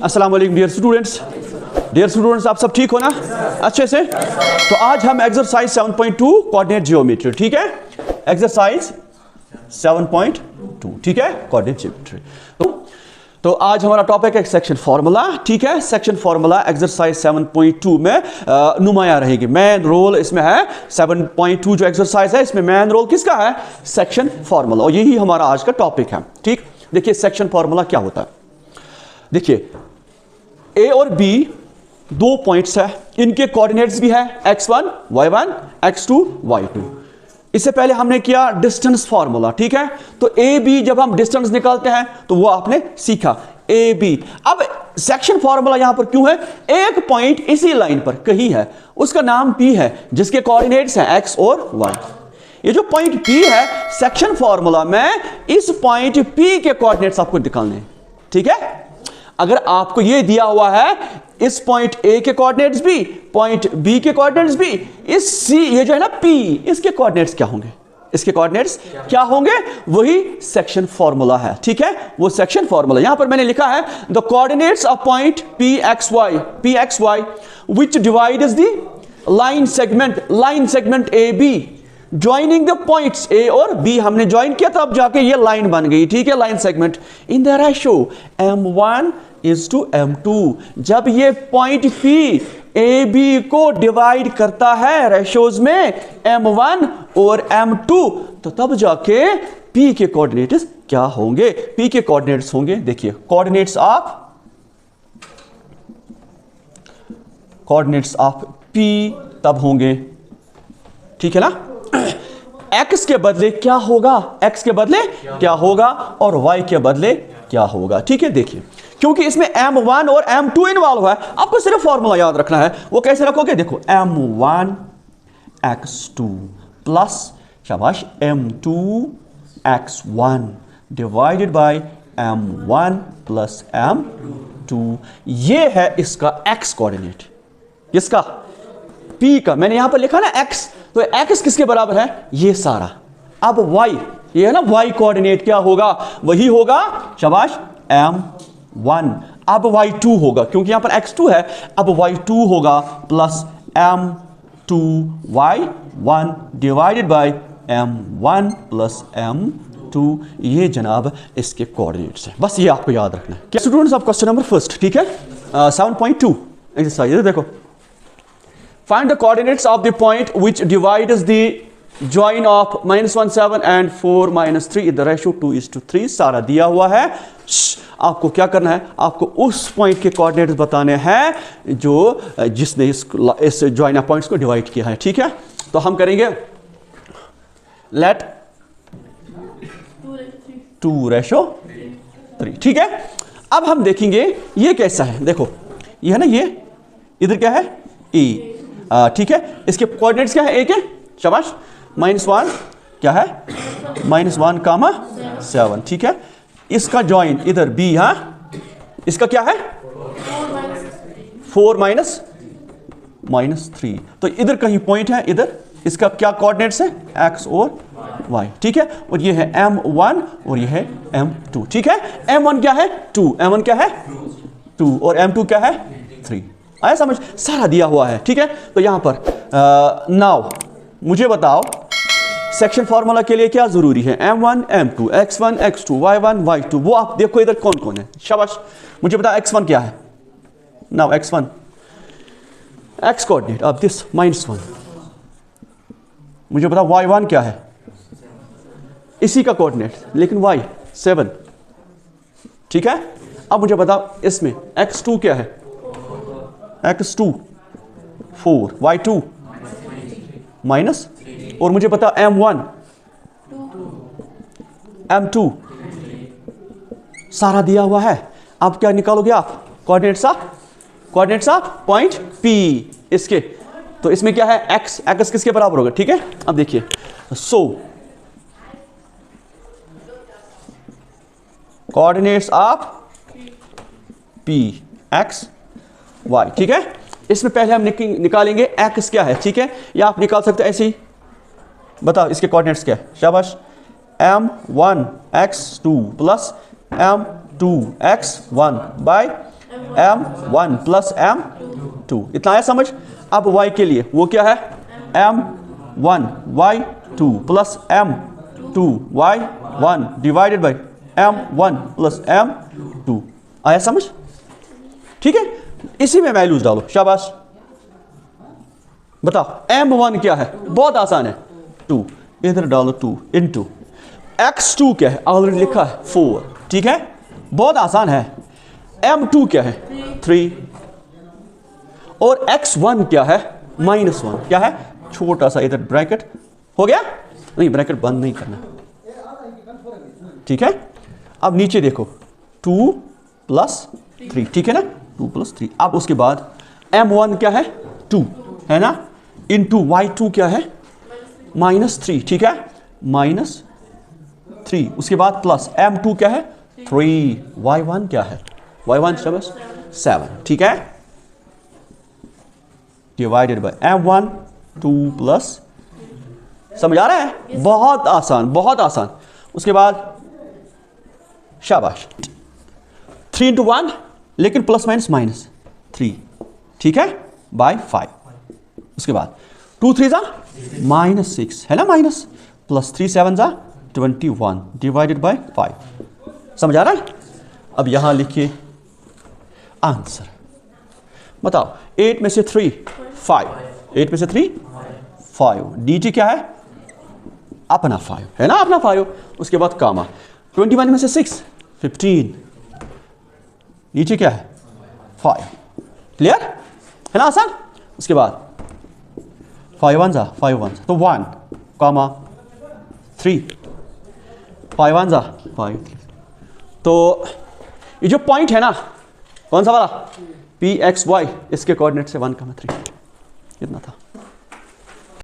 अस्सलाम वालेकुम dear students, आप सब ठीक हो ना अच्छे से। तो आज हम एक्सरसाइज 7.2 कोऑर्डिनेट जियोमेट्री, ठीक है, एक्सरसाइज 7.2, ठीक है, कोऑर्डिनेट जियोमेट्री। तो आज हमारा टॉपिक है सेक्शन फार्मूला, ठीक है। सेक्शन फार्मूला एक्सरसाइज 7.2 में नुमाया रहेगी। मेन रोल इसमें है 7.2 जो एक्सरसाइज है, इसमें मेन रोल किसका है? सेक्शन फार्मूला, और यही हमारा आज का टॉपिक है, ठीक। देखिए सेक्शन फार्मूला क्या होता है। देखिए ए और बी दो पॉइंट्स है, इनके कोऑर्डिनेट्स भी है x1 y1 x2 y2। इससे पहले हमने किया डिस्टेंस फार्मूला, ठीक है। तो ए बी जब हम डिस्टेंस निकालते हैं तो वो आपने सीखा ए बी। अब सेक्शन फार्मूला यहां पर क्यों है? एक पॉइंट इसी लाइन पर कहीं है, उसका नाम P है, जिसके कोऑर्डिनेट्स हैं x और y। ये जो पॉइंट P है, सेक्शन फार्मूला में इस पॉइंट P के कोऑर्डिनेट्स आपको निकालने हैं, ठीक है। अगर आपको ये दिया हुआ है इस पॉइंट A के कोऑर्डिनेट्स भी, पॉइंट B के कोऑर्डिनेट्स भी, इस C ये जो है ना P, इसके कोऑर्डिनेट्स क्या होंगे? इसके कोऑर्डिनेट्स क्या होंगे? वही सेक्शन फार्मूला है, ठीक है, वो सेक्शन फार्मूला। यहां पर मैंने लिखा है the coordinates of point Pxy which divides the line segment AB joining the points A और B। हमने ज्वाइन किया तब जाके ये लाइन बन गई, ठीक है, line segment in the ratio M1:M2। जब ये पॉइंट P AB को डिवाइड करता है रेशोज में M1 और M2, तो तब जाके P के कोऑर्डिनेट्स क्या होंगे? P के कोऑर्डिनेट्स होंगे, देखिए कोऑर्डिनेट्स ऑफ P तब होंगे, ठीक है ना। x के बदले क्या होगा? x के बदले क्या होगा और y के बदले क्या होगा, ठीक है। देखिए क्योंकि इसमें M1 और M2 इन्वॉल्व है, आपको सिर्फ फॉर्मूला याद रखना है। वो कैसे रखोगे? देखो M1 x2 प्लस शाबाश M2 x1 divided by M1 plus M2। ये है इसका x कोऑर्डिनेट, इसका P का मैंने यहां पर लिखा ना x, तो x किसके बराबर है? ये सारा। अब y, ये है ना y कोऑर्डिनेट क्या होगा? वही होगा शाबाश M1। अब y2 होगा, क्योंकि यहां पर x2 है, अब y2 होगा plus M2 y1 divided by M1 plus M2। ये जनाब इसके कोऑर्डिनेट्स हैं, बस ये आपको याद रखना है। Students of question number first, ठीक है, 7.2 एक्सरसाइज देखो। Find the coordinates of the point which divides the join of -1 7 and 4 -3 in the ratio 2:3। सारा दिया हुआ है। आपको क्या करना है? आपको उस पॉइंट के कोऑर्डिनेट्स बताने हैं जो जिसने इस जॉइन ऑफ पॉइंट्स को डिवाइड किया है, ठीक है। तो हम करेंगे लेट 2:3, ठीक है। अब हम देखेंगे ये कैसा है। देखो ये है ना, ये इधर क्या है? E, ठीक है। इसके कोऑर्डिनेट्स क्या है? A के शाबाश -1 क्या है? -1, 7, ठीक है। इसका जॉइन इधर B, हाँ, इसका क्या है? 4 -3। तो इधर कहीं पॉइंट है, इधर इसका क्या कोऑर्डिनेट्स है? X और Y, ठीक है। और ये है M1 और ये है M2, ठीक है। M1 क्या है? 2, M1 क्या है? 2 और M2 क्या है? 3। आया समझ? सारा दिया हुआ है, ठीक है। तो यहां पर नाउ मुझे बताओ सेक्शन फार्मूला के लिए क्या जरूरी है? M1 M2 x1 x2 y1 y2। वो आप देखो इधर कौन कौन है, शाबाश। मुझे बताओ x1 क्या है? Now x1 x coordinate of this -1। मुझे बताओ y1 क्या है? इसी का कोऑर्डिनेट, लेकिन y 7, ठीक है। अब मुझे बताओ इसमें x2 क्या है? x2 4, y2 माइनस, और मुझे पता M1 M2 सारा दिया हुआ है। अब क्या निकालोगे आप? कोऑर्डिनेट्स ऑफ पॉइंट P इसके। तो इसमें क्या है? x किसके बराबर होगा, ठीक है। अब देखिए so coordinates of P x y, ठीक है। इसमें पहले हम निकालेंगे x क्या है, ठीक है। या आप निकाल सकते हैं ऐसे ही। बताओ इसके कोऑर्डिनेट्स क्या है? शाबाश M1 x2 plus M2 x1 bye m1 plus m2, इतना आया समझ। अब y के लिए वो क्या है, m1 y2 plus m2 y1 divided by m1 plus m2, आया समझ, ठीक है। इसी में वैल्यूज डालो, शाबाश। बताओ m1 क्या है, बहुत आसान है, 2, इधर डालो 2 इंटू x2 क्या है, ऑलरेडी लिखा है 4, ठीक है, बहुत आसान है। m2 क्या है 3, और x1 क्या है -1, क्या है, छोटा सा इधर ब्रैकेट हो गया, नहीं ब्रैकेट बंद नहीं करना, ठीक है। अब नीचे देखो 2 प्लस 3, ठीक है ना, 2 प्लस 3। अब उसके बाद m1 क्या है 2 है ना, इंटू y2 क्या है -3, ठीक है, -3, उसके बाद प्लस m2 क्या है 3, y1 क्या है, y1 7, ठीक है, डिवाइडेड बाय m1 2 प्लस, समझ आ रहा है, बहुत आसान बहुत आसान। उसके बाद शाबाश 3 इंटू 1, लेकिन प्लस माइनस 3, ठीक है, बाय 5। उसके बाद 2 3 -6 है ना, माइनस प्लस 3 7 21 डिवाइडेड बाय 5, समझ आ रहा है। अब यहां लिखिए आंसर, बताओ 8 में से 3 5, 8 में से 3 5, dt क्या है अपना 5 है ना, अपना 5। उसके बाद कामा 21 में से 6 15, नीचे क्या है 5, क्लियर है ना, आसान। उसके बाद 5 1 तो 1 कामा 3, 5 1 5, तो ये जो पॉइंट है ना, कौन सा वाला, p x y, इसके कोऑर्डिनेट से 1 3, इतना था।